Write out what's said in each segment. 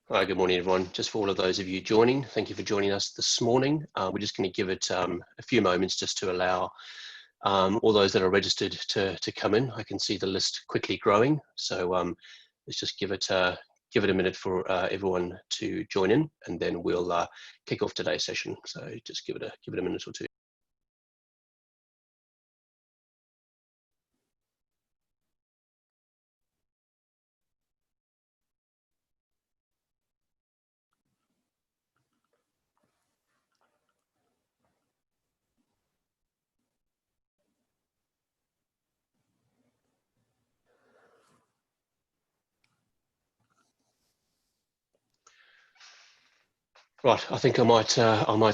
Hi, good morning, everyone. Just for all of those of you joining, thank you for joining us this morning. We're just going to give it a few moments just to allow all those that are registered to come in. I can see the list quickly growing, so let's just give it a minute for everyone to join in, and then we'll kick off today's session. So just give it a minute or two. Right, I think I might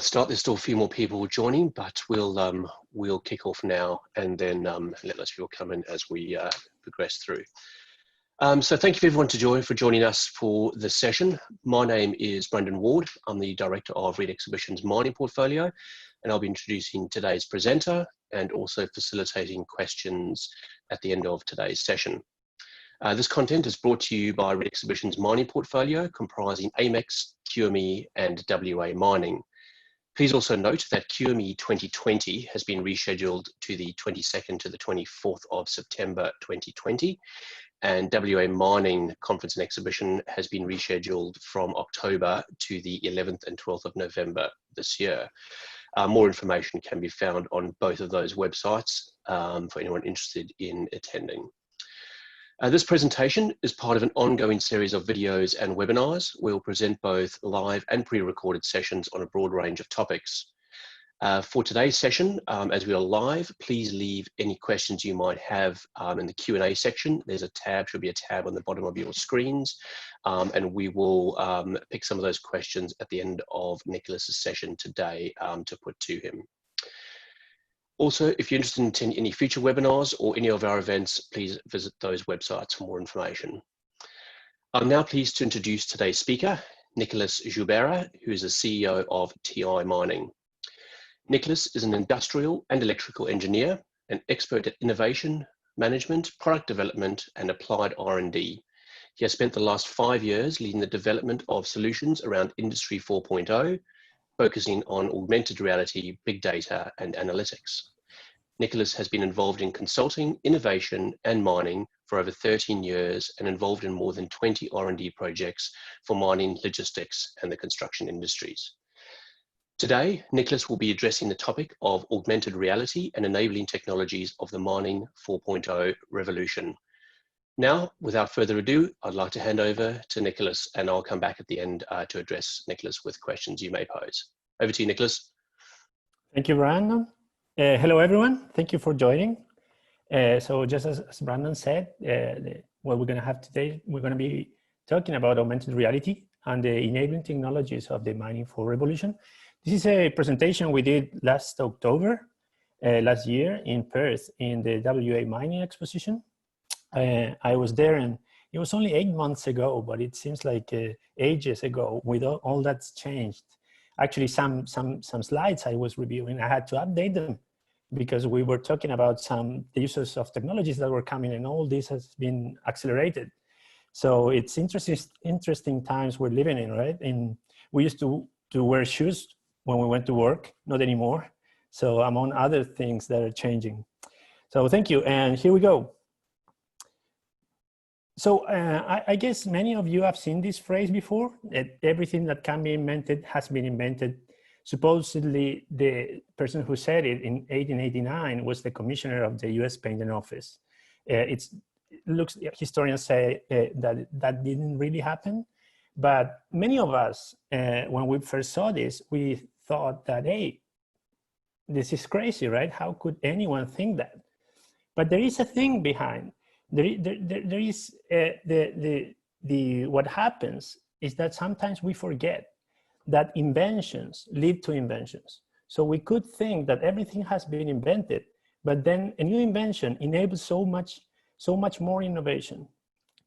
start. There's still a few more people joining, but we'll kick off now, and then let those people come in as we progress through. So thank you for everyone for joining us for this session. My name is Brendan Ward. I'm the Director of Reed Exhibitions Mining Portfolio, and I'll be introducing today's presenter and also facilitating questions at the end of today's session. This content is brought to you by Reed Exhibitions Mining Portfolio, comprising Amex, QME, and WA Mining. Please also note that QME 2020 has been rescheduled to the 22nd to the 24th of September 2020, and WA Mining Conference and Exhibition has been rescheduled from October to the 11th and 12th of November this year. More information can be found on both of those websites for anyone interested in attending. This presentation is part of an ongoing series of videos and webinars. We'll present both live and pre-recorded sessions on a broad range of topics. For today's session, as we are live, please leave any questions you might have in the Q&A section. There's a tab, should be a tab on the bottom of your screens, and we will pick some of those questions at the end of Nicholas's session today to put to him. Also, if you're interested in attending any future webinars or any of our events, please visit those websites for more information. I'm now pleased to introduce today's speaker, Nicholas Joubert, who is the CEO of TI Mining. Nicholas is an industrial and electrical engineer, an expert at innovation, management, product development, and applied R&D. He has spent the last 5 years leading the development of solutions around Industry 4.0, focusing on augmented reality, big data, and analytics. Nicholas has been involved in consulting, innovation, and mining for over 13 years and involved in more than 20 R&D projects for mining, logistics, and the construction industries. Today, Nicholas will be addressing the topic of augmented reality and enabling technologies of the mining 4.0 revolution. Now, without further ado, I'd like to hand over to Nicholas, and I'll come back at the end to address Nicholas with questions you may pose. Over to you, Nicholas. Thank you, Brandon. Hello, everyone. Thank you for joining. So just as Brandon said, what we're going to have today, we're going to be talking about augmented reality and the enabling technologies of the mining 4.0 revolution. This is a presentation we did last October, last year in Perth in the WA Mining Exposition. I was there, and it was only 8 months ago, but it seems like ages ago with all that's changed. Actually, some slides I was reviewing, I had to update them because we were talking about the uses of technologies that were coming, and all this has been accelerated. So it's interesting times we're living in, right? And we used to wear shoes when we went to work, not anymore. So among other things that are changing. So thank you, and here we go. So I guess many of you have seen this phrase before, that everything that can be invented has been invented. Supposedly, the person who said it in 1889 was the commissioner of the US Patent Office. Historians say that didn't really happen, but many of us, when we first saw this, we thought that, hey, this is crazy, right? How could anyone think that? But there is a thing behind. There is what happens is that sometimes we forget that inventions lead to inventions. So we could think that everything has been invented, but then a new invention enables so much more innovation.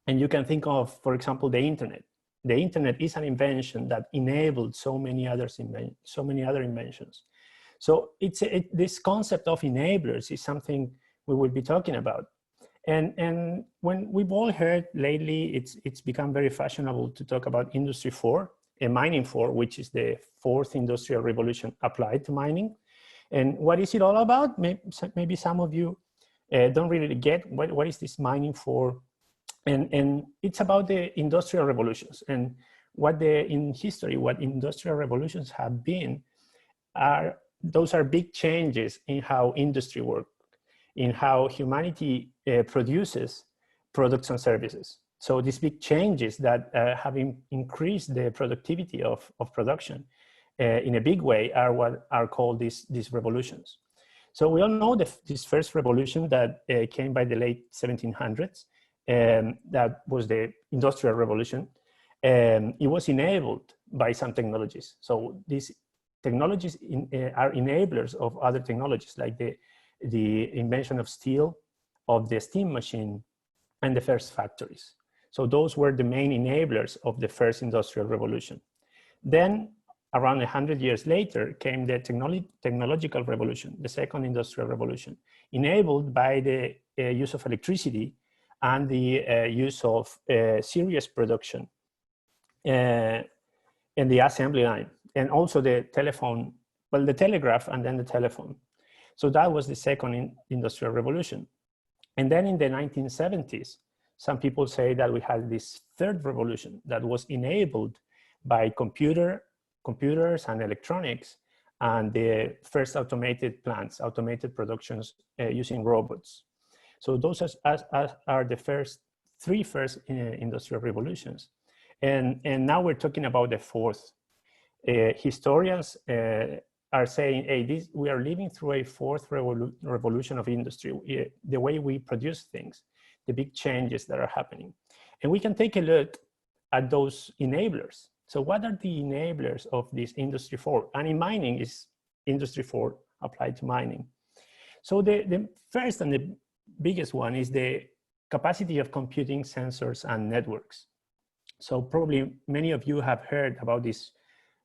And you can think of, for example, the internet. The internet is an invention that enabled so many other inventions. So this concept of enablers is something we will be talking about. And when we've all heard lately, it's become very fashionable to talk about Industry 4, and Mining 4, which is the fourth industrial revolution applied to mining. And what is it all about? Maybe some of you don't really get what is this Mining 4. And it's about the industrial revolutions, and in history, what industrial revolutions have been those are big changes in how industry works, in how humanity produces products and services. So these big changes that have increased the productivity of production in a big way are what are called these revolutions. So we all know this first revolution that came by the late 1700s, that was the Industrial Revolution. It was enabled by some technologies. So these technologies are enablers of other technologies, like the invention of steel, of the steam machine, and the first factories. So those were the main enablers of the first Industrial Revolution. Then around 100 years later came the technological revolution, the second Industrial Revolution, enabled by the use of electricity and the use of series production and the assembly line, and also the telephone, well, the telegraph and then the telephone. So that was the second Industrial Revolution. And then in the 1970s, some people say that we had this third revolution that was enabled by computers and electronics, and the first automated plants, automated productions using robots. So those are the three first industrial revolutions. And now we're talking about the fourth. Historians are saying, hey, we are living through a fourth revolution of industry, the way we produce things, the big changes that are happening. And we can take a look at those enablers. So what are the enablers of this Industry 4? And in mining is Industry 4 applied to mining. So the first and the biggest one is the capacity of computing sensors and networks. So probably many of you have heard about this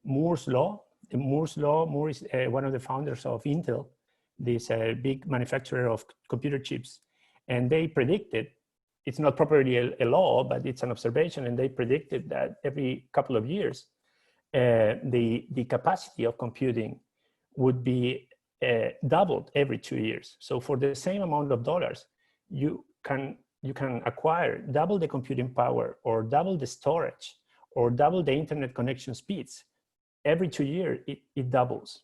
Moore's Law. The Moore's Law, Moore is one of the founders of Intel, this big manufacturer of computer chips. And they predicted, it's not properly a law, but it's an observation, and they predicted that every couple of years, the capacity of computing would be doubled every 2 years. So for the same amount of dollars, you can acquire double the computing power, or double the storage, or double the internet connection speeds. Every 2 years, it doubles.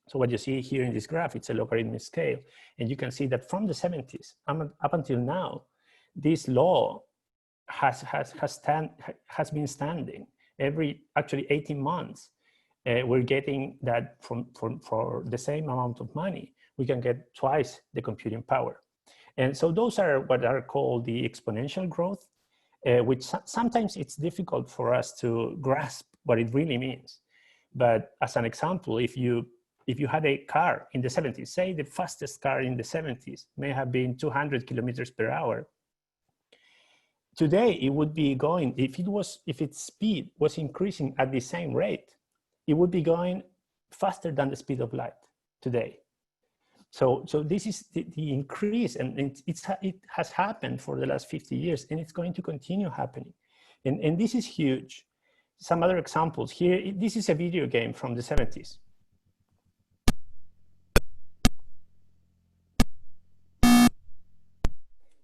So what you see here in this graph, it's a logarithmic scale. And you can see that from the 70s up until now, this law has been standing. Actually 18 months, we're getting that for the same amount of money, we can get twice the computing power. And so those are what are called the exponential growth, which sometimes it's difficult for us to grasp what it really means. But as an example, if you had a car in the 70s, say the fastest car in the 70s may have been 200 kilometers per hour. Today, it would be going, if its speed was increasing at the same rate, it would be going faster than the speed of light today. So this is the increase, and it has happened for the last 50 years, and it's going to continue happening. And this is huge. Some other examples here, this is a video game from the 70s.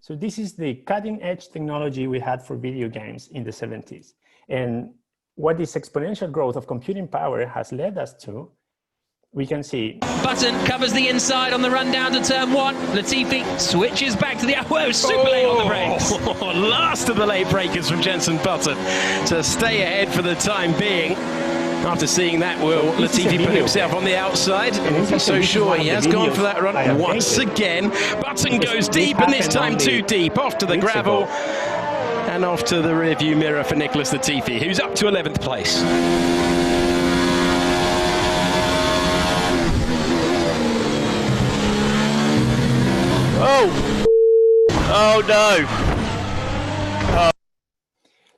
So this is the cutting edge technology we had for video games in the 70s. And what this exponential growth of computing power has led us to, we can see. Button covers the inside on the run down to turn one. Latifi switches back to the, whoa, super late on the brakes. Last of the late breakers from Jenson Button to stay ahead for the time being. After seeing that, will Latifi put himself on the outside? So sure, he has gone for that run once again. Button goes deep, and this time too deep, off to the gravel and off to the rearview mirror for Nicholas Latifi, who's up to 11th place. Oh no! Oh.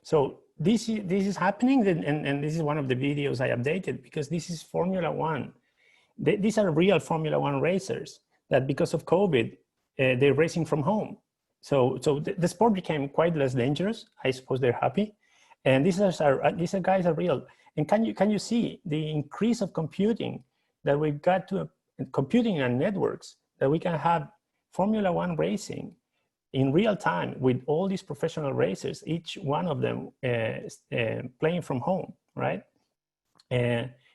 So this is happening, and this is one of the videos I updated, because this is Formula One. These are real Formula One racers that, because of COVID, they're racing from home. So the sport became quite less dangerous. I suppose they're happy. And these guys are real. And can you see the increase of computing that we got to computing and networks that we can have Formula One racing in real time with all these professional racers, each one of them playing from home, right?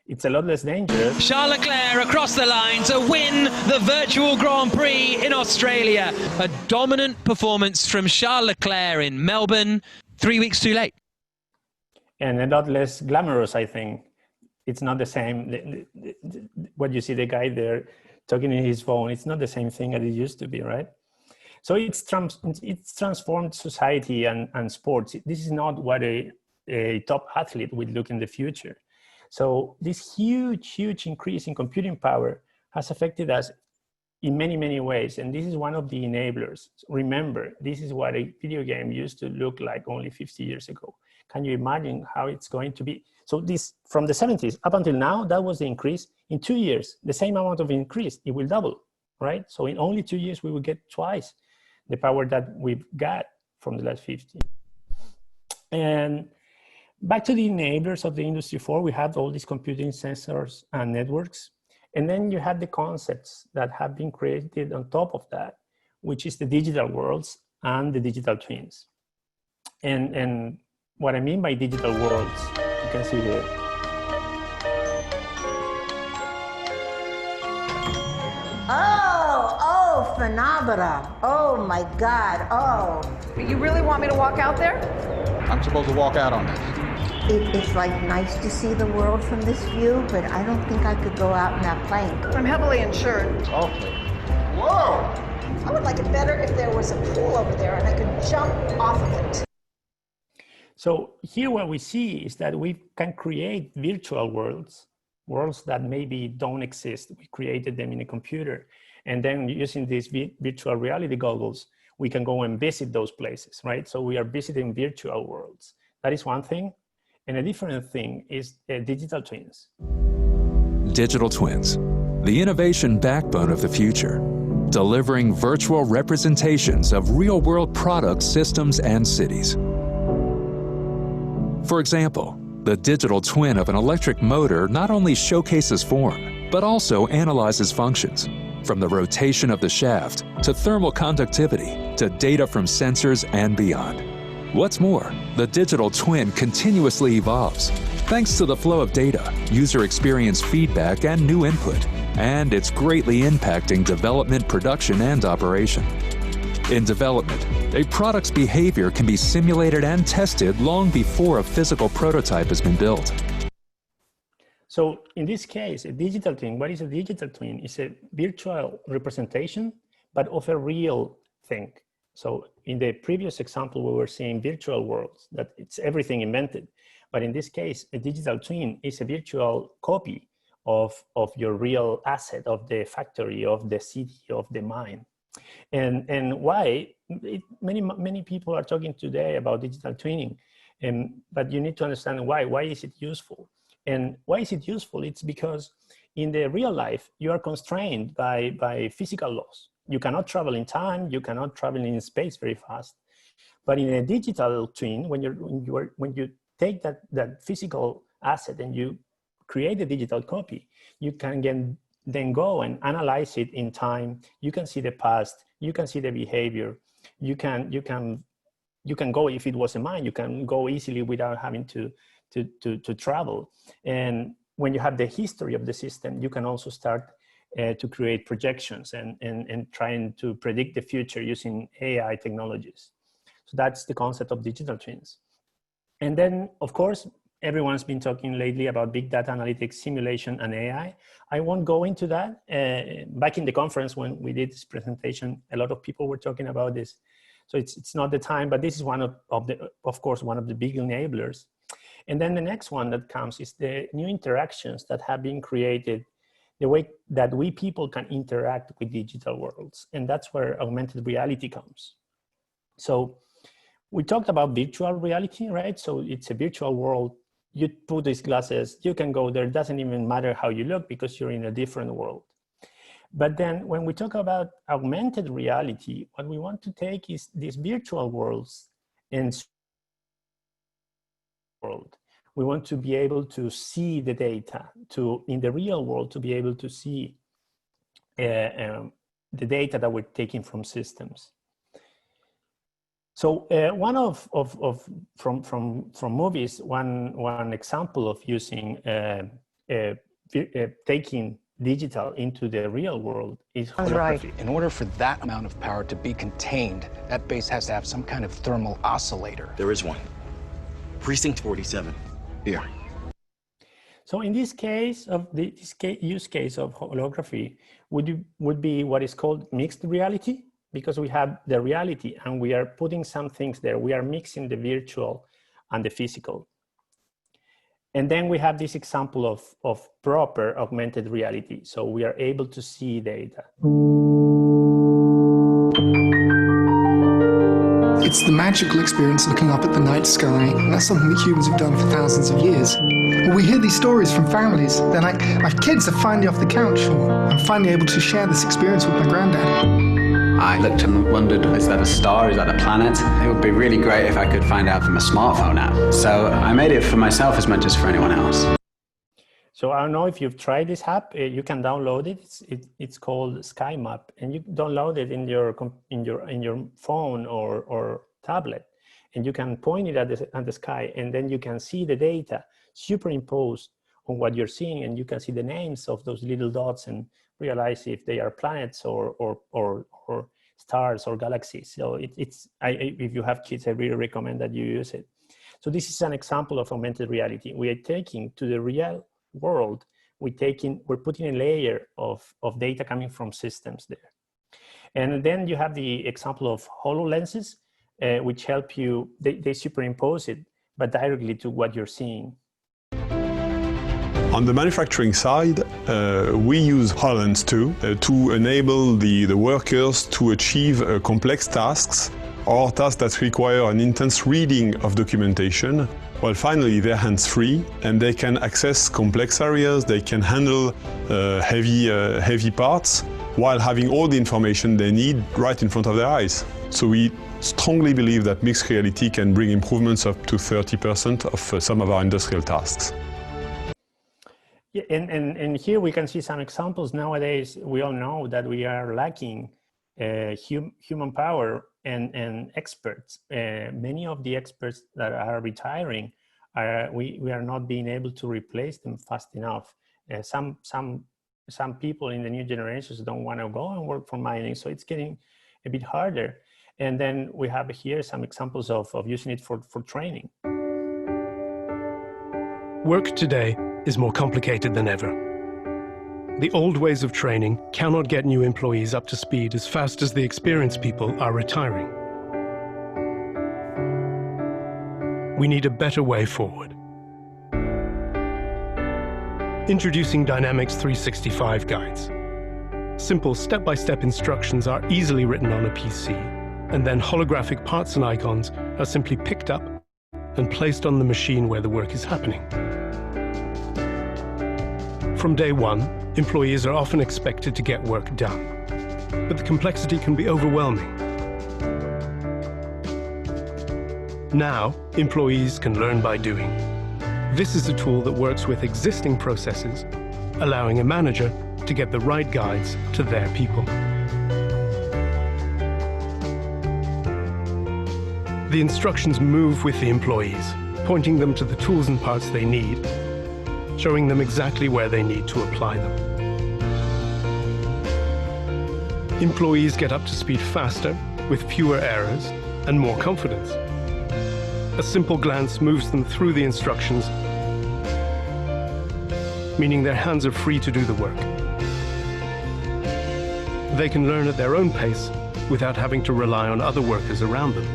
It's a lot less dangerous. Charles Leclerc across the line to win the virtual Grand Prix in Australia. A dominant performance from Charles Leclerc in Melbourne, 3 weeks too late. And a lot less glamorous, I think. It's not the same. What you see the guy there talking in his phone, it's not the same thing as it used to be, right? So it's transformed society and sports. This is not what a top athlete would look in the future. So this huge increase in computing power has affected us in many, many ways. And this is one of the enablers. Remember, this is what a video game used to look like only 50 years ago. Can you imagine how it's going to be? So this, from the 70s up until now, that was the increase. In 2 years, the same amount of increase, it will double, right? So in only 2 years, we will get twice the power that we've got from the last 50. And back to the enablers of the Industry 4, we have all these computing sensors and networks. And then you have the concepts that have been created on top of that, which is the digital worlds and the digital twins. And what I mean by digital worlds, you can see here. Oh, phenomena. Oh my God, oh. You really want me to walk out there? I'm supposed to walk out on this. It's like nice to see the world from this view, but I don't think I could go out in that plane. I'm heavily insured. Okay. Whoa! I would like it better if there was a pool over there and I could jump off of it. So here what we see is that we can create virtual worlds, worlds that maybe don't exist. We created them in a computer. And then using these virtual reality goggles, we can go and visit those places, right? So we are visiting virtual worlds. That is one thing. And a different thing is digital twins. Digital twins, the innovation backbone of the future, delivering virtual representations of real-world products, systems, and cities. For example, the digital twin of an electric motor not only showcases form, but also analyzes functions, from the rotation of the shaft to thermal conductivity to data from sensors and beyond. What's more, the digital twin continuously evolves, thanks to the flow of data, user experience feedback, and new input, and it's greatly impacting development, production, and operation. In development, a product's behavior can be simulated and tested long before a physical prototype has been built. So in this case, a digital twin, what is a digital twin? It's a virtual representation, but of a real thing. So in the previous example, we were seeing virtual worlds, that it's everything invented. But in this case, a digital twin is a virtual copy of your real asset, of the factory, of the city, of the mine. And why? Many people are talking today about digital twinning, but you need to understand why. Why is it useful? And why is it useful? It's because in the real life, you are constrained by physical laws. You cannot travel in time, you cannot travel in space very fast. But in a digital twin, when you take that physical asset and you create a digital copy, you can then go and analyze it in time. You can see the past, you can see the behavior. You can go, if it was a mine, you can go easily without having to travel. And when you have the history of the system, you can also start to create projections and trying to predict the future using AI technologies. So that's the concept of digital twins. And then, of course, everyone's been talking lately about big data analytics, simulation, and AI. I won't go into that. Back in the conference when we did this presentation, a lot of people were talking about this. So it's not the time, but this is one of course, one of the big enablers. And then the next one that comes is the new interactions that have been created, the way that we people can interact with digital worlds. And that's where augmented reality comes. So we talked about virtual reality, right? So it's a virtual world. You put these glasses, you can go there. It doesn't even matter how you look because you're in a different world. But then when we talk about augmented reality, what we want to take is these virtual worlds and world. We want to be able to see the data, in the real world, to be able to see the data that we're taking from systems. So one from movies, one example of using taking digital into the real world is holography. Right. In order for that amount of power to be contained, that base has to have some kind of thermal oscillator. There is one. Precinct 47. Here. So in this case of this use case of holography would be what is called mixed reality, because we have the reality and we are putting some things there. We are mixing the virtual and the physical. And then we have this example of proper augmented reality. So we are able to see data. It's the magical experience looking up at the night sky, and that's something that humans have done for thousands of years. Well, we hear these stories from families. They're like, my kids are finally off the couch, or I'm finally able to share this experience with my granddad. I looked and wondered, is that a star, is that a planet? It would be really great if I could find out from a smartphone app. So I made it for myself as much as for anyone else. So I don't know if you've tried this app. You can download it. It's called Sky Map, and you download it in your phone or tablet, and you can point it at the sky, and then you can see the data superimposed on what you're seeing, and you can see the names of those little dots and realize if they are planets or stars or galaxies. So if you have kids, I really recommend that you use it. So this is an example of augmented reality. We are taking to the real world, we're putting a layer of data coming from systems there. And then you have the example of HoloLenses, which help you, they superimpose it, but directly to what you're seeing. On the manufacturing side, we use HoloLens 2 to enable the workers to achieve complex tasks or tasks that require an intense reading of documentation. Well, finally, they're hands-free and they can access complex areas, they can handle heavy parts while having all the information they need right in front of their eyes. So we strongly believe that mixed reality can bring improvements up to 30% of some of our industrial tasks. Yeah, and here we can see some examples. Nowadays, we all know that we are lacking human power and experts. Many of the experts that are retiring, we are not being able to replace them fast enough. Some people in the new generations don't want to go and work for mining, so it's getting a bit harder. And then we have here some examples of using it for training. Work today is more complicated than ever. The old ways of training cannot get new employees up to speed as fast as the experienced people are retiring. We need a better way forward. Introducing Dynamics 365 guides. Simple step-by-step instructions are easily written on a PC, and then holographic parts and icons are simply picked up and placed on the machine where the work is happening. From day one, employees are often expected to get work done, but the complexity can be overwhelming. Now, employees can learn by doing. This is a tool that works with existing processes, allowing a manager to get the right guides to their people. The instructions move with the employees, pointing them to the tools and parts they need, showing them exactly where they need to apply them. Employees get up to speed faster, with fewer errors and more confidence. A simple glance moves them through the instructions, meaning their hands are free to do the work. They can learn at their own pace without having to rely on other workers around them.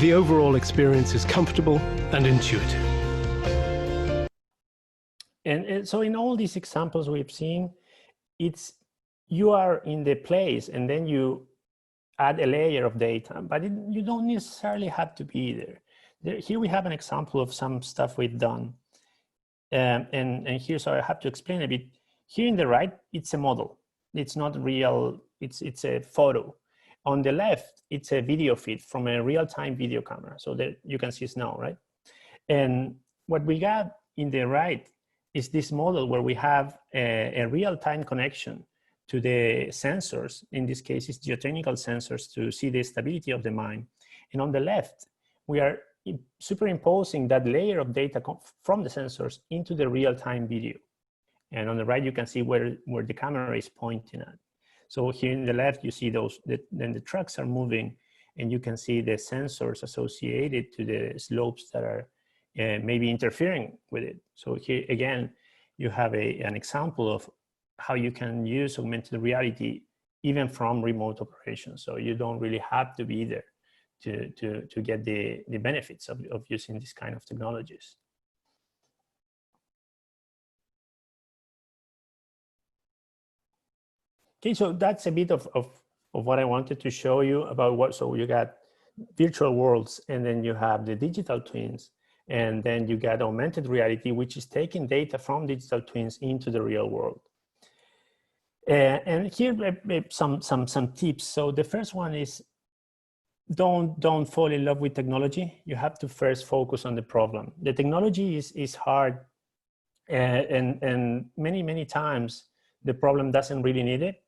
The overall experience is comfortable and intuitive. And so in all these examples we've seen, you are in the place and then you add a layer of data, but you don't necessarily have to be there. Here we have an example of some stuff we've done. And here, so I have to explain a bit. Here in the right, it's a model. It's not real, it's a photo. On the left, it's a video feed from a real-time video camera. So that you can see snow, right? And what we got in the right is this model where we have a real-time connection to the sensors. In this case, it's geotechnical sensors to see the stability of the mine. And on the left, we are superimposing that layer of data from the sensors into the real-time video. And on the right, you can see where the camera is pointing at. So here in the left, you see then the trucks are moving, and you can see the sensors associated to the slopes that are maybe interfering with it. So here, again, you have an example of how you can use augmented reality even from remote operations. So you don't really have to be there to get the benefits of using this kind of technologies. Okay, so that's a bit of what I wanted to show you about what, so you got virtual worlds, and then you have the digital twins, and then you got augmented reality, which is taking data from digital twins into the real world. And here some tips. So the first one is don't fall in love with technology. You have to first focus on the problem. The technology is hard, and many times the problem doesn't really need it.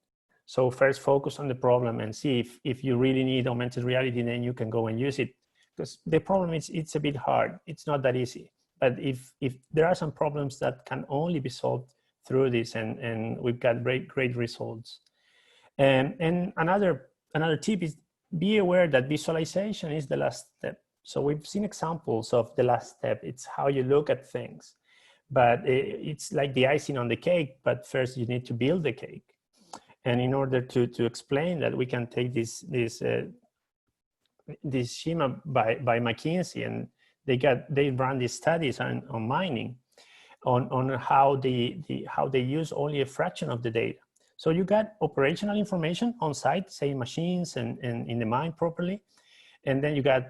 So first focus on the problem and see if you really need augmented reality, then you can go and use it. Because the problem is it's a bit hard. It's not that easy. But if there are some problems that can only be solved through this, and we've got great results. And another tip is be aware that visualization is the last step. So we've seen examples of the last step. It's how you look at things, but it's like the icing on the cake. But first you need to build the cake. And in order to explain that, we can take this schema by McKinsey, and they ran these studies on mining, on how they use only a fraction of the data. So you got operational information on site, say machines and in the mine properly, and then you got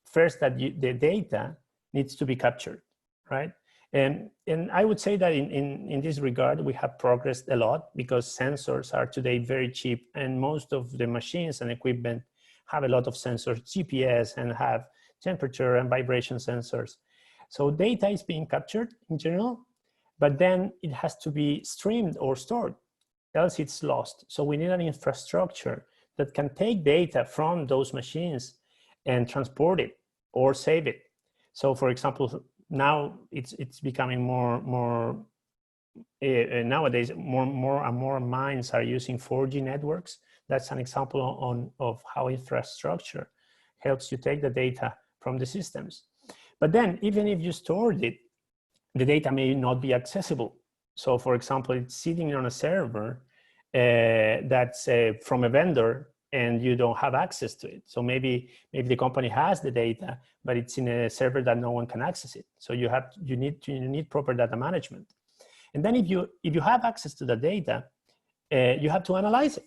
first that the data needs to be captured, right? And I would say that in this regard, we have progressed a lot, because sensors are today very cheap, and most of the machines and equipment have a lot of sensors, GPS, and have temperature and vibration sensors. So data is being captured in general, but then it has to be streamed or stored, else it's lost. So we need an infrastructure that can take data from those machines and transport it or save it. So for example, now it's becoming nowadays more and more mines are using 4G networks. That's an example of how infrastructure helps you take the data from the systems. But then even if you stored it, the data may not be accessible. So for example, it's sitting on a server that's from a vendor, and you don't have access to it. So maybe the company has the data, but it's in a server that no one can access it. So you need proper data management. And then if you have access to the data, you have to analyze it.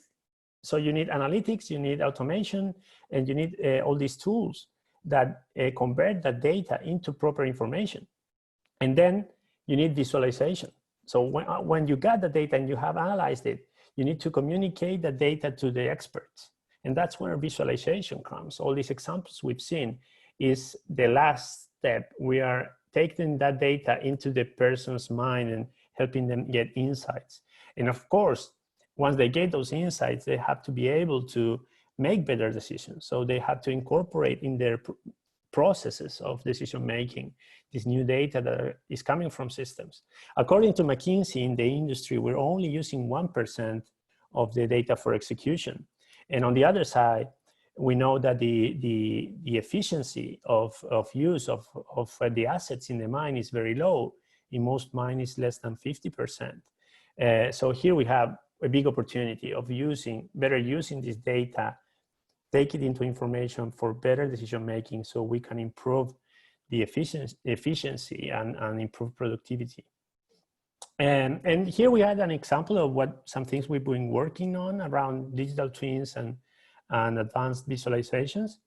So you need analytics, you need automation, and you need all these tools that convert that data into proper information. And then you need visualization. So when you got the data and you have analyzed it, you need to communicate the data to the experts. And that's where visualization comes. All these examples we've seen is the last step. We are taking that data into the person's mind and helping them get insights. And of course, once they get those insights, they have to be able to make better decisions. So they have to incorporate in their processes of decision making this new data that is coming from systems. According to McKinsey, in the industry, we're only using 1% of the data for execution. And on the other side, we know that the efficiency of use of the assets in the mine is very low. In most mines, less than 50%. So here we have a big opportunity of better using this data, take it into information for better decision making, so we can improve the efficiency and improve productivity. And here we had an example of some things we've been working on around digital twins and advanced visualizations.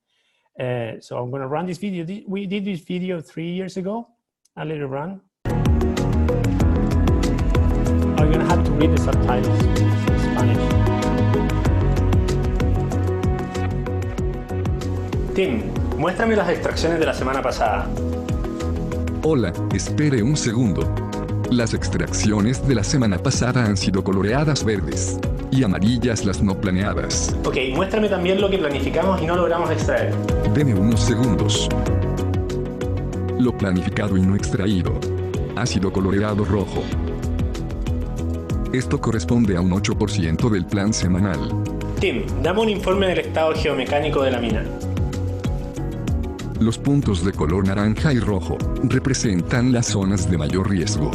So I'm going to run this video. We did this video 3 years ago. I'll let it run. going to have to read the subtitles in Spanish. Tim, muéstrame las extracciones de la semana pasada. Hola, espere un segundo. Las extracciones de la semana pasada han sido coloreadas verdes y amarillas las no planeadas. Ok, muéstrame también lo que planificamos y no logramos extraer. Deme unos segundos. Lo planificado y no extraído ha sido coloreado rojo. Esto corresponde a un 8% del plan semanal. Tim, dame un informe del estado geomecánico de la mina. Los puntos de color naranja y rojo representan las zonas de mayor riesgo.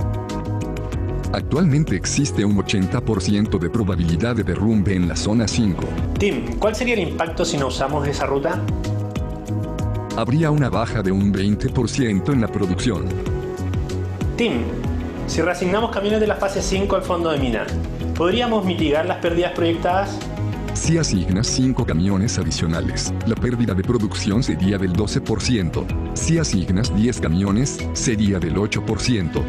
Actualmente existe un 80% de probabilidad de derrumbe en la zona 5. Tim, ¿cuál sería el impacto si no usamos esa ruta? Habría una baja de un 20% en la producción. Tim, si reasignamos camiones de la fase 5 al fondo de mina, ¿podríamos mitigar las pérdidas proyectadas? Si asignas 5 camiones adicionales, la pérdida de producción sería del 12%. Si asignas 10 camiones, sería del 8%.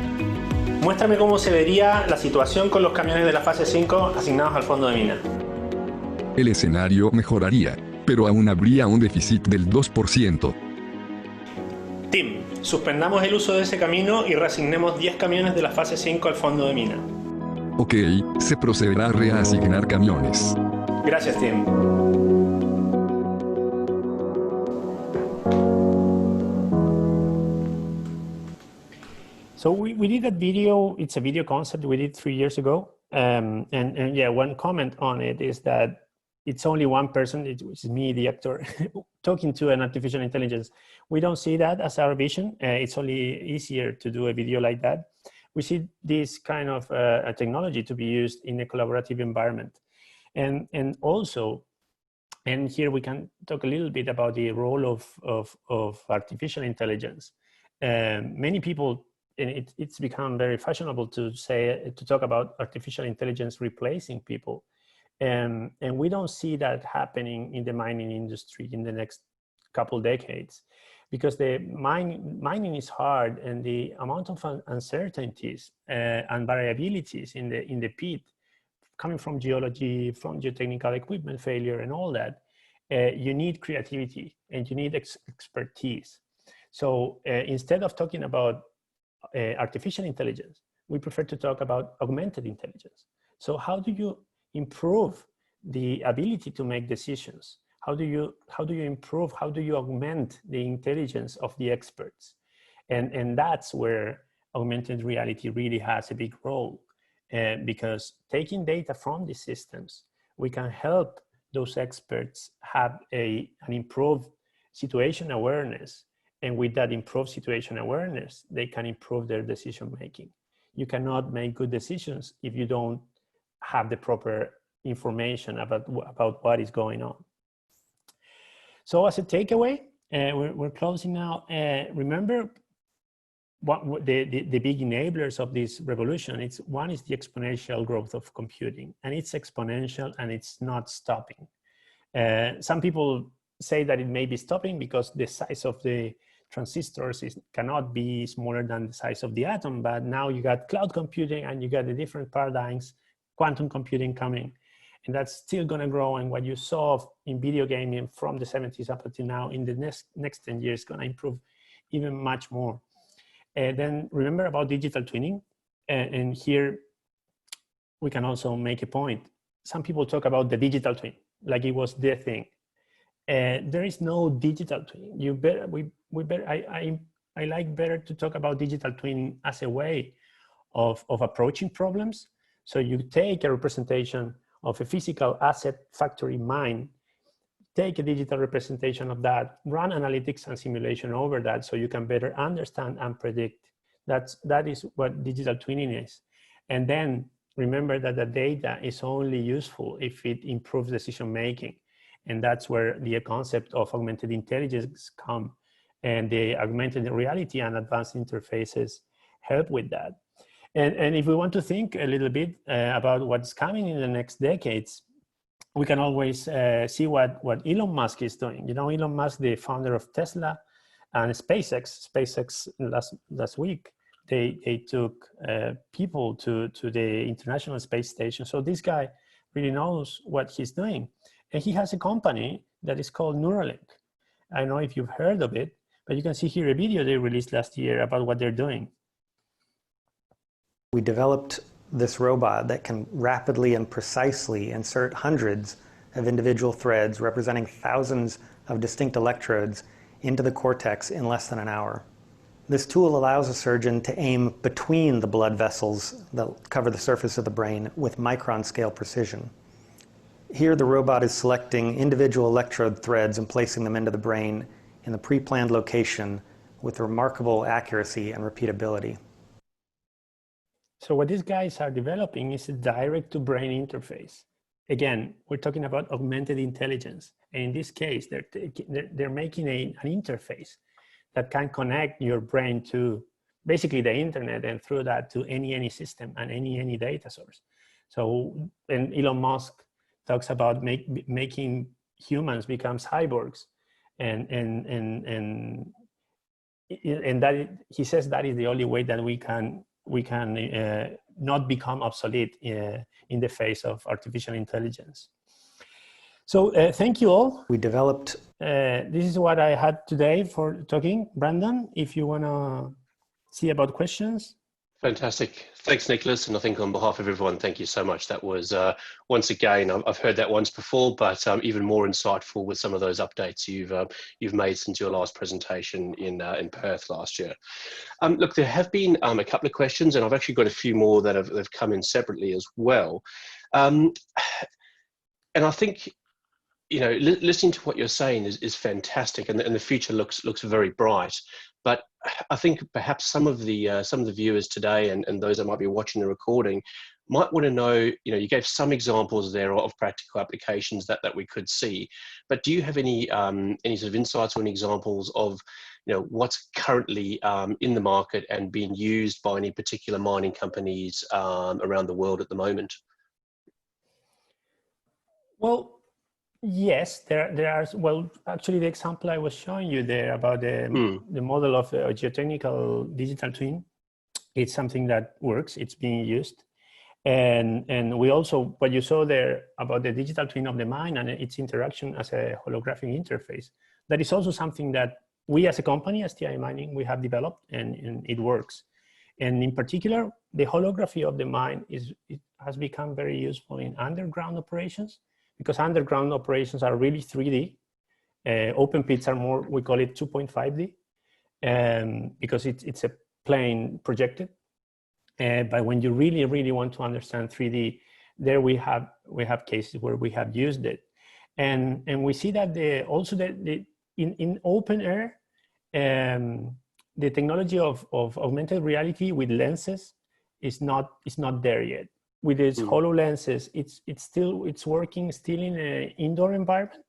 Muéstrame cómo se vería la situación con los camiones de la fase 5 asignados al fondo de mina. El escenario mejoraría, pero aún habría un déficit del 2%. Tim, suspendamos el uso de ese camino y reasignemos 10 camiones de la fase 5 al fondo de mina. Ok, se procederá a reasignar camiones. Gracias, Tim. So we did that video. It's a video concept we did 3 years ago. And yeah, one comment on it is that it's only one person, which is me, the actor, talking to an artificial intelligence. We don't see that as our vision. It's only easier to do a video like that. We see this kind of a technology to be used in a collaborative environment. And also, and here we can talk a little bit about the role of artificial intelligence. Many people, and it's become very fashionable to talk about artificial intelligence replacing people. And we don't see that happening in the mining industry in the next couple decades, because the mining is hard, and the amount of uncertainties and variabilities in the pit, coming from geology, from geotechnical equipment failure and all that, you need creativity and you need expertise. So instead of talking about artificial intelligence, we prefer to talk about augmented intelligence. So how do you improve the ability to make decisions? How do you improve, how do you augment the intelligence of the experts? And that's where augmented reality really has a big role. Because taking data from these systems, we can help those experts have an improved situation awareness. And with that improved situation awareness, they can improve their decision making. You cannot make good decisions if you don't have the proper information about what is going on. So as a takeaway, we're closing now. Remember, what the big enablers of this revolution, one is the exponential growth of computing, and it's exponential and it's not stopping. Some people say that it may be stopping because the size of the transistors cannot be smaller than the size of the atom, but now you got cloud computing and you got the different paradigms, quantum computing coming, and that's still going to grow. And what you saw in video gaming from the 70s up until now, in the next 10 years, going to improve even much more. Then remember about digital twinning, and here we can also make a point. Some people talk about the digital twin like it was the thing. There is no digital twin. I like better to talk about digital twin as a way of approaching problems. So you take a representation of a physical asset, factory, mine, take a digital representation of that, run analytics and simulation over that so you can better understand and predict. That is what digital twinning is. And then remember that the data is only useful if it improves decision making. And that's where the concept of augmented intelligence come, and the augmented reality and advanced interfaces help with that. And if we want to think a little bit about what's coming in the next decades, we can always see what Elon Musk is doing. You know, Elon Musk, the founder of Tesla and SpaceX last week, they took people to the International Space Station. So this guy really knows what he's doing. And he has a company that is called Neuralink. I don't know if you've heard of it, but you can see here a video they released last year about what they're doing. We developed this robot that can rapidly and precisely insert hundreds of individual threads representing thousands of distinct electrodes into the cortex in less than an hour. This tool allows a surgeon to aim between the blood vessels that cover the surface of the brain with micron scale precision. Here the robot is selecting individual electrode threads and placing them into the brain in the pre-planned location with remarkable accuracy and repeatability. So what these guys are developing is a direct-to-brain interface. Again, we're talking about augmented intelligence. And in this case, they're making an interface that can connect your brain to basically the internet, and through that to any system and any data source. So, and Elon Musk talks about making humans become cyborgs, and that he says that is the only way that we can not become obsolete in the face of artificial intelligence. So thank you all. We developed. This is what I had today for talking. Brandon, if you want to see about questions. Fantastic. Thanks, Nicholas. And I think on behalf of everyone, thank you so much. That was, once again, I've heard that once before, but even more insightful with some of those updates you've made since your last presentation in Perth last year. Look, there have been a couple of questions, and I've actually got a few more that have come in separately as well. And I think, you know, listening to what you're saying is fantastic, and the future looks very bright. But I think perhaps some of the viewers today and those that might be watching the recording might want to know, you know, you gave some examples there of practical applications that we could see, but do you have any sort of insights or any examples of, you know, what's currently in the market and being used by any particular mining companies around the world at the moment? Well, yes, there are. Well, actually, the example I was showing you there about the model of a geotechnical digital twin, it's something that works. It's being used, and we also, what you saw there about the digital twin of the mine and its interaction as a holographic interface, that is also something that we as a company, as TI Mining, we have developed, and it works. And in particular, the holography of the mine it has become very useful in underground operations, because underground operations are really 3D. Open pits are more, we call it 2.5D, because it's a plane projected. But when you really want to understand 3D, there we have cases where we have used it, and we see that in open air, the technology of augmented reality with lenses is not there yet. With its HoloLenses, it's working still in an indoor environment,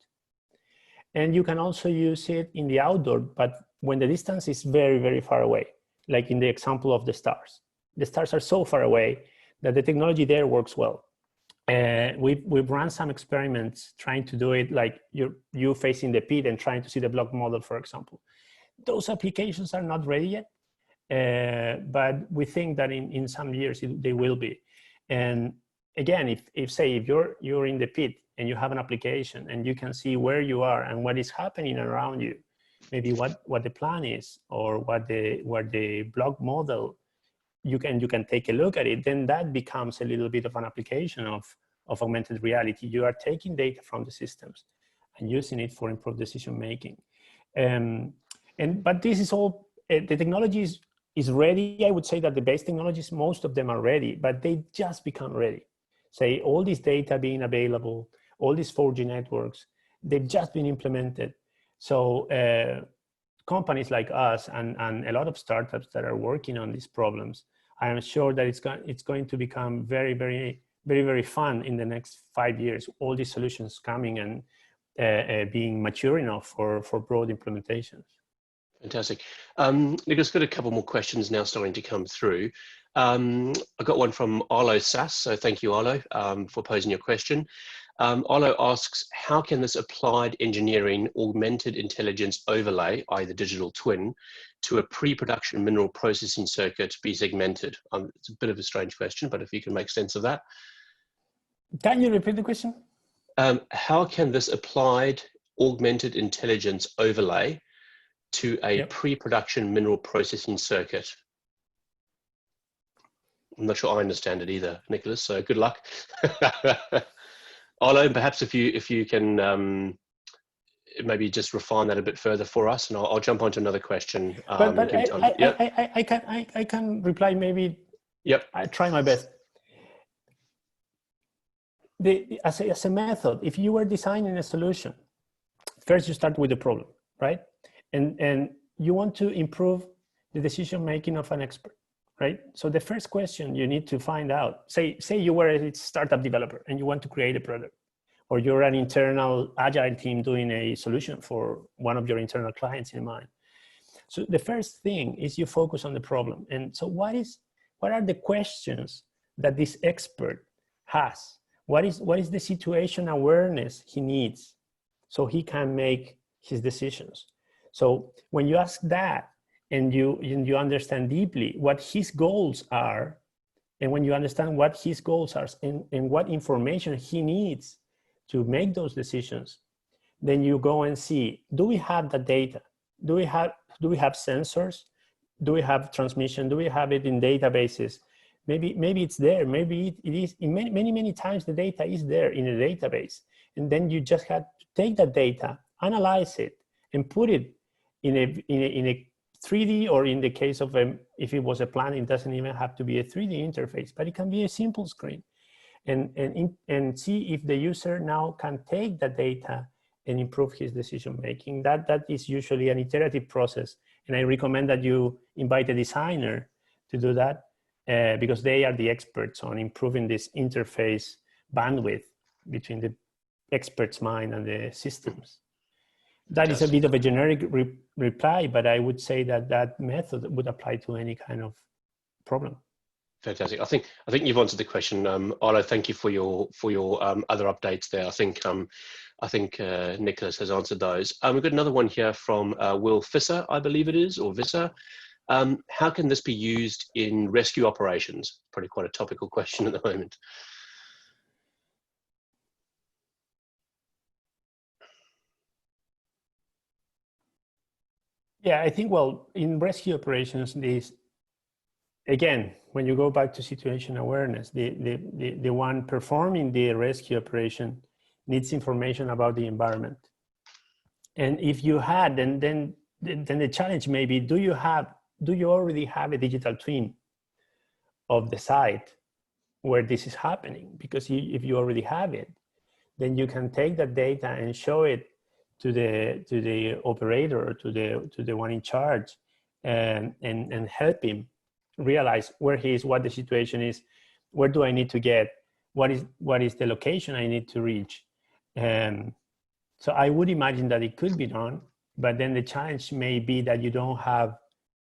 and you can also use it in the outdoor, but when the distance is very far away, like in the example of the stars. The stars are so far away that the technology there works well. We've run some experiments trying to do it like you facing the pit and trying to see the block model, for example. Those applications are not ready yet, but we think that in some years they will be. And again, if you're in the pit and you have an application and you can see where you are and what is happening around you, maybe what the plan is or what the block model, you can take a look at it, then that becomes a little bit of an application of augmented reality. You are taking data from the systems and using it for improved decision making. But this is all, the technology is ready. I would say that the base technologies, most of them are ready, but they just become ready. Say all this data being available, all these 4G networks, they've just been implemented. So companies like us and a lot of startups that are working on these problems, I am sure that it's going to become very fun in the next 5 years, all these solutions coming and being mature enough for broad implementations. Fantastic. Nicholas, got a couple more questions now starting to come through. I got one from Arlo Sass, so thank you, Arlo, for posing your question. Arlo asks, how can this applied engineering augmented intelligence overlay, i.e. the digital twin, to a pre-production mineral processing circuit be segmented? It's a bit of a strange question, but if you can make sense of that. Can you repeat the question? How can this applied augmented intelligence overlay to a pre-production mineral processing circuit? I'm not sure I understand it either, Nicholas, so good luck. Arlo, perhaps if you can maybe just refine that a bit further for us, and I'll jump on to another question. But I can reply maybe. Yep. I try my best. As a method, if you were designing a solution, first you start with the problem, right? And you want to improve the decision making of an expert, right? So the first question you need to find out, say you were a startup developer and you want to create a product, or you're an internal agile team doing a solution for one of your internal clients in mind. So the first thing is you focus on the problem. And so what are the questions that this expert has? What is the situation awareness he needs so he can make his decisions? So when you ask that and you understand deeply what his goals are, and when you understand what his goals are and what information he needs to make those decisions, then you go and see, do we have the data? Do we have sensors? Do we have transmission? Do we have it in databases? Maybe it's there. Maybe it is. In many times the data is there in a database, and then you just have to take that data, analyze it, and put it in a 3D, or in the case of if it was a plan, it doesn't even have to be a 3D interface, but it can be a simple screen, and see if the user now can take the data and improve his decision making. That is usually an iterative process, and I recommend that you invite a designer to do that. Because they are the experts on improving this interface bandwidth between the expert's mind and the systems. That is a bit of a generic reply, but I would say that method would apply to any kind of problem. Fantastic. I think you've answered the question, Arlo. Thank you for your other updates there. I think Nicholas has answered those. We've got another one here from Will Visser, I believe it is, or Visser. How can this be used in rescue operations? Probably quite a topical question at the moment. Yeah, I think, well, in rescue operations, again, when you go back to situation awareness, the one performing the rescue operation needs information about the environment. And if you had, then the challenge may be, do you already have a digital twin of the site where this is happening? Because if you already have it, then you can take that data and show it to the operator, or to the one in charge, and help him realize where he is, what the situation is, where do I need to get, what is the location I need to reach. So I would imagine that it could be done, but then the challenge may be that you don't have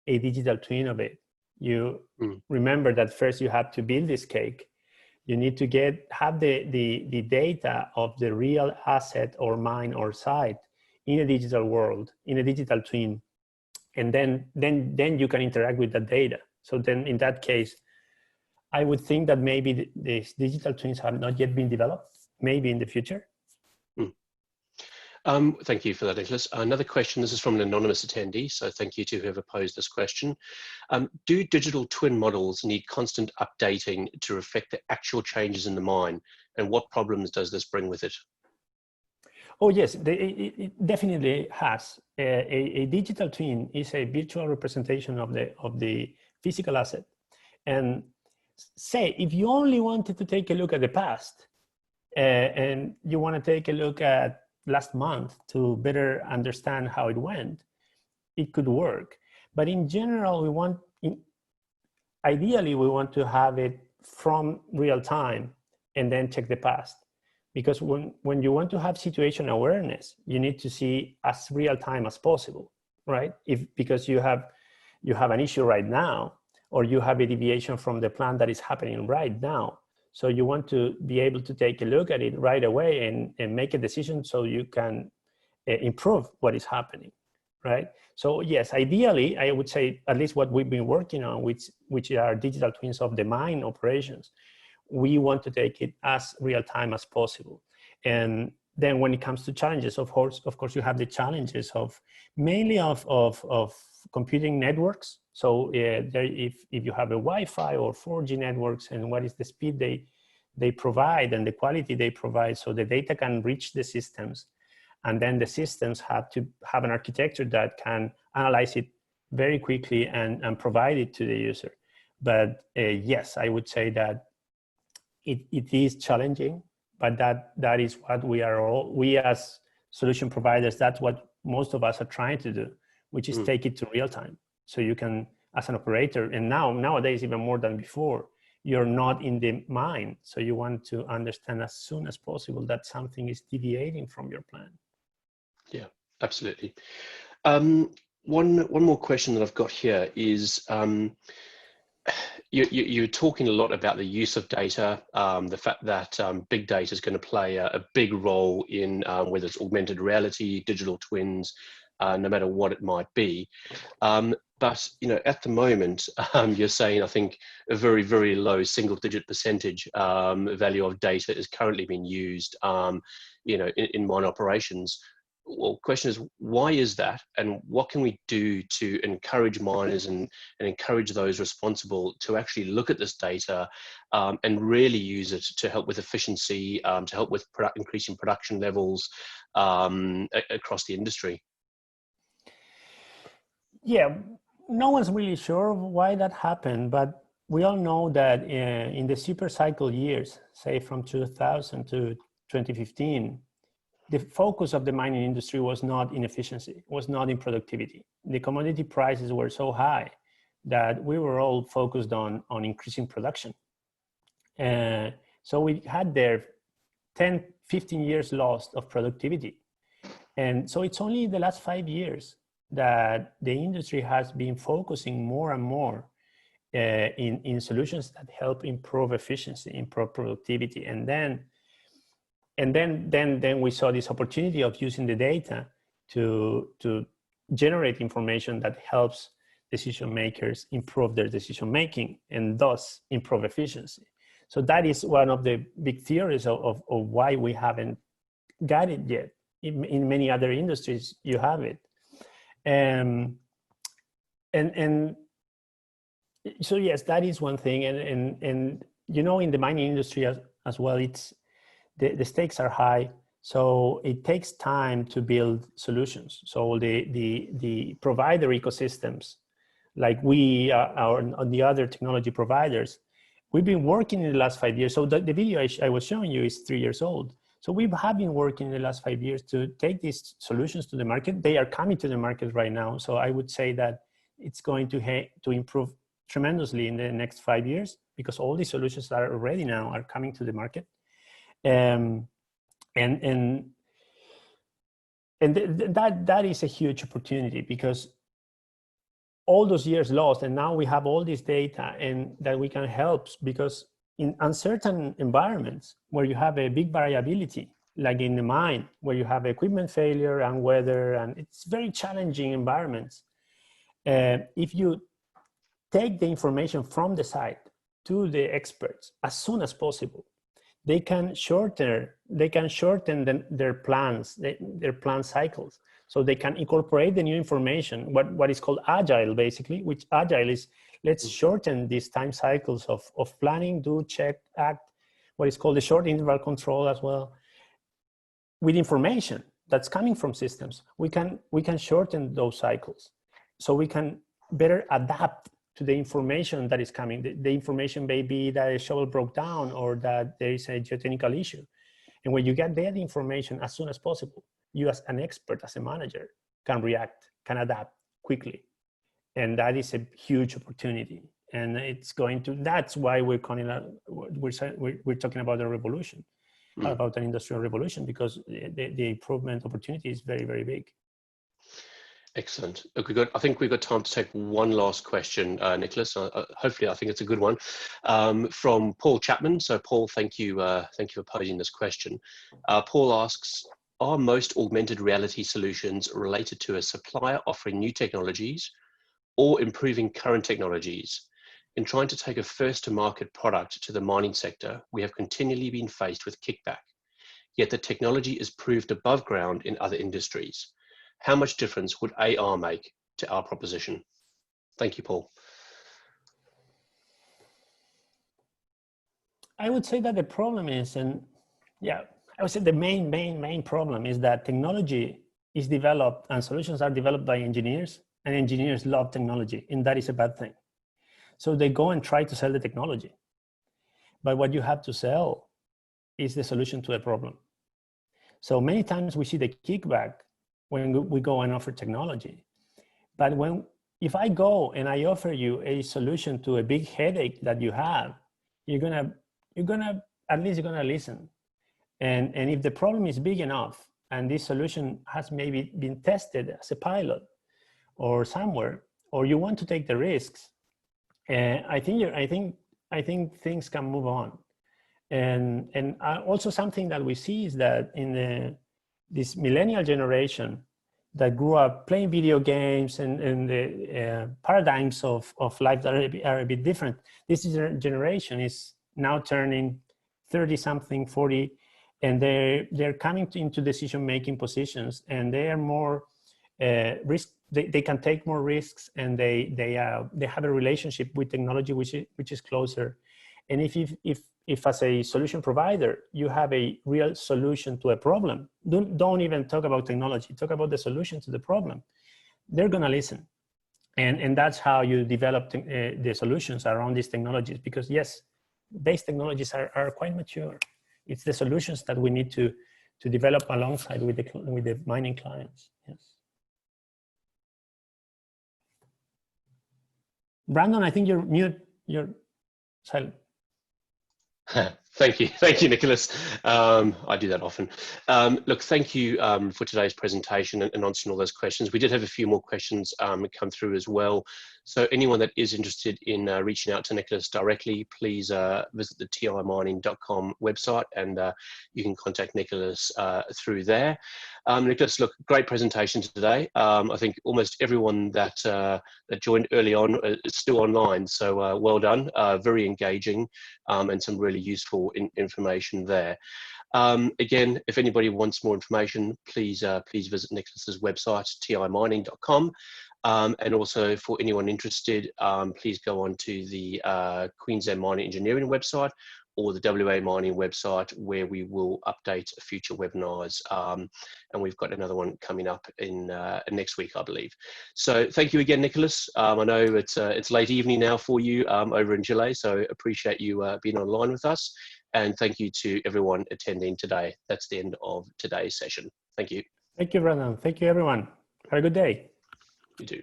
a digital twin of it. You remember that first you have to build this cake. You need to have the data of the real asset or mine or site in a digital world, in a digital twin, and then you can interact with that data. So then in that case, I would think that maybe these digital twins have not yet been developed, maybe in the future. Thank you for that, Nicholas. Another question, this is from an anonymous attendee, so thank you to whoever posed this question. Do digital twin models need constant updating to reflect the actual changes in the mine, and what problems does this bring with it? Oh yes, it definitely has. A digital twin is a virtual representation of the physical asset. And say, if you only wanted to take a look at the past, and you want to take a look at last month to better understand how it went, it could work. But in general, ideally we want to have it from real time and then check the past. Because when you want to have situation awareness, you need to see as real time as possible, right? Because you have an issue right now, or you have a deviation from the plan that is happening right now. So you want to be able to take a look at it right away and make a decision so you can improve what is happening, right? So yes, ideally, I would say at least what we've been working on, which are digital twins of the mine operations, we want to take it as real time as possible. And then when it comes to challenges, of course, you have the challenges of mainly of computing networks. So if you have a Wi-Fi or 4G networks, and what is the speed they provide and the quality they provide, so the data can reach the systems, and then the systems have to have an architecture that can analyze it very quickly and provide it to the user. But yes, I would say that it is challenging, but that is what we as solution providers, that's what most of us are trying to do, which is take it to real time. So you can, as an operator, and nowadays even more than before, you're not in the mine. So you want to understand as soon as possible that something is deviating from your plan. Yeah, absolutely. One more question that I've got here is, you're talking a lot about the use of data, the fact that big data is going to play a big role in whether it's augmented reality, digital twins, no matter what it might be. But at the moment, you're saying, I think, a very, very low single-digit percentage value of data is currently being used, in mine operations. Well, question is, why is that, and what can we do to encourage miners and encourage those responsible to actually look at this data and really use it to help with efficiency, to help with increasing production levels across the industry? Yeah, no one's really sure why that happened, but we all know that in the super cycle years, say from 2000 to 2015, the focus of the mining industry was not in efficiency, was not in productivity. The commodity prices were so high that we were all focused on increasing production. So we had there 10, 15 years lost of productivity. And so it's only the last 5 years that the industry has been focusing more and more in solutions that help improve efficiency, improve productivity. And then we saw this opportunity of using the data to generate information that helps decision makers improve their decision making and thus improve efficiency. So that is one of the big theories of why we haven't got it yet. In many other industries, you have it. And so yes, that is one thing. And in the mining industry as well, it's the stakes are high, so it takes time to build solutions. So the provider ecosystems, like we are on the other technology providers, we've been working in the last 5 years. So the video I was showing you is 3 years old. So we have been working in the last 5 years to take these solutions to the market. They are coming to the market right now. So I would say that it's going to improve tremendously in the next 5 years, because all these solutions that are already now are coming to the market. And that is a huge opportunity, because all those years lost, and now we have all this data and that we can help, because in uncertain environments where you have a big variability, like in the mine, where you have equipment failure and weather, and it's very challenging environments. If you take the information from the site to the experts as soon as possible, they can shorten their plans, their plan cycles. So they can incorporate the new information, what is called agile, basically, which agile is, let's shorten these time cycles of planning, do, check, act, what is called the short interval control as well. With information that's coming from systems, we can shorten those cycles. So we can better adapt to the information that is coming. The information may be that a shovel broke down or that there is a geotechnical issue. And when you get that information as soon as possible, you as an expert, as a manager, can react, can adapt quickly. And that is a huge opportunity. And that's why we're talking about a revolution, about an industrial revolution, because the improvement opportunity is very, very big. Excellent. Okay, I think we've got time to take one last question, Nicholas. Hopefully, I think it's a good one, from Paul Chapman. So, Paul, thank you for posing this question. Paul asks, are most augmented reality solutions related to a supplier offering new technologies or improving current technologies? In trying to take a first-to-market product to the mining sector, we have continually been faced with kickback. Yet the technology is proved above ground in other industries. How much difference would AR make to our proposition? Thank you, Paul. I would say that the problem is, and yeah, I would say the main problem is that technology is developed and solutions are developed by engineers, and engineers love technology, and that is a bad thing. So they go and try to sell the technology. But what you have to sell is the solution to a problem. So many times we see the kickback when we go and offer technology. But if I go and I offer you a solution to a big headache that you have, you're gonna at least listen. And if the problem is big enough and this solution has maybe been tested as a pilot or somewhere, or you want to take the risks, I think things can move on. And also something that we see is that in this millennial generation that grew up playing video games and the paradigms of life that are a bit different, this generation is now turning 30-something, 40, and they're coming into decision-making positions, and they are more risk. They can take more risks, and they have a relationship with technology which is closer. And if as a solution provider, you have a real solution to a problem, don't even talk about technology, talk about the solution to the problem, they're gonna listen. And that's how you develop the solutions around these technologies, because yes, base technologies are quite mature. It's the solutions that we need to develop alongside with the mining clients, yes. Brandon, I think you're mute, you're silent. Thank you, Nicholas. I do that often. Look, thank you for today's presentation and answering all those questions. We did have a few more questions come through as well. So anyone that is interested in reaching out to Nicholas directly, please visit the timining.com website, and you can contact Nicholas through there. Nicholas, look, great presentation today. I think almost everyone that joined early on is still online, so well done. Very engaging, and some really useful information there. Again, if anybody wants more information, please visit Nicholas's website, timining.com. And also for anyone interested, please go on to the Queensland Mining Engineering website or the WA Mining website, where we will update future webinars. And we've got another one coming up in next week, I believe. So thank you again, Nicholas. I know it's late evening now for you over in Chile, so appreciate you being online with us. And thank you to everyone attending today. That's the end of today's session. Thank you. Thank you, Brandon. Thank you, everyone. Have a good day. You too.